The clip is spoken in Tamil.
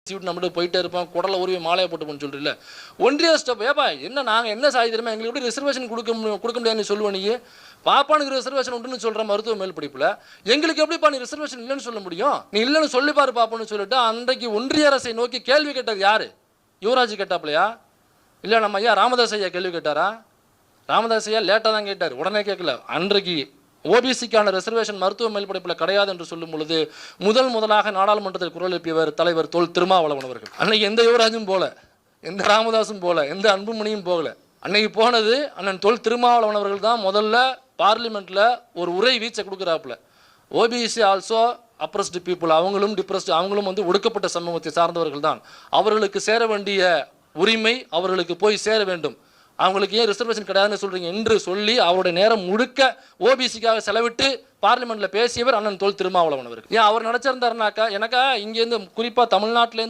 நம்மகிட்ட போயிட்டே இருப்போம், குடலை உருவி மாலையை போட்டு போன்னு சொல்றீல்ல. ஒன்றிய ஸ்டெப் ஏப்பா என்ன நாங்கள் என்ன சாதி தெரியுமா, எங்களுக்கு எப்படி ரிசர்வேஷன் கொடுக்க முடியாதுன்னு சொல்லுவேன். நீ பாப்பானுக்கு ரிசர்வேஷன் உண்டுன்னு சொல்கிற மருத்துவ மேல் படிப்பில் எங்களுக்கு எப்படிப்பா நீ ரிசர்வேஷன் இல்லைன்னு சொல்ல முடியும்? நீ இல்லைன்னு சொல்லிப்பாரு பாப்போன்னு சொல்லிட்டு அன்றைக்கு ஒன்றிய அரசை நோக்கி கேள்வி கேட்டது யாரு? யுவராஜ் கேட்டாப்லையா? இல்லை நம்ம ஐயா ராமதாஸ் ஐயா கேள்வி கேட்டாரா? ராமதாஸ் ஐயா லேட்டாக தான் கேட்டார், உடனே கேட்கல. அன்றைக்கு ஓபிசிக்கான ரிசர்வேஷன் மருத்துவ மேல் படிப்பில் கிடையாது என்று சொல்லும் பொழுது முதலாக நாடாளுமன்றத்தில் குரல் எழுப்பியவர் தலைவர் தொல் திருமாவளவன் அவர்கள். அன்னைக்கு எந்த யுவராஜும் போல, எந்த ராமதாஸும் போல, எந்த அன்புமணியும் போகல. அன்னைக்கு போனது அண்ணன் தொல் திருமாவளவன் அவர்கள் தான். முதல்ல பார்லிமெண்ட்ல ஒரு உரை வீச்சை கொடுக்குறாப்புல. ஓபிசி ஆல்சோ அப்ரஸ்டு பீப்புள், அவங்களும் டிப்ரஸ்டு, அவங்களும் ஒடுக்கப்பட்ட சமூகத்தை சார்ந்தவர்கள் தான். அவர்களுக்கு சேர வேண்டிய உரிமை அவர்களுக்கு போய் சேர வேண்டும். அவங்களுக்கு ஏன் ரிசர்வேஷன் கிடையாதுன்னு சொல்றீங்க என்று சொல்லி அவருடைய நேரம் முழுக்க ஓபிசிக்காக செலவிட்டு பார்லிமெண்ட்ல பேசியவர் அண்ணன் தொல் திருமாவளவன் அவர்கள். ஏன் அவர் நினைச்சிருந்தாருனாக்கா, எனக்கா இங்கேருந்து குறிப்பா தமிழ்நாட்டிலேருந்து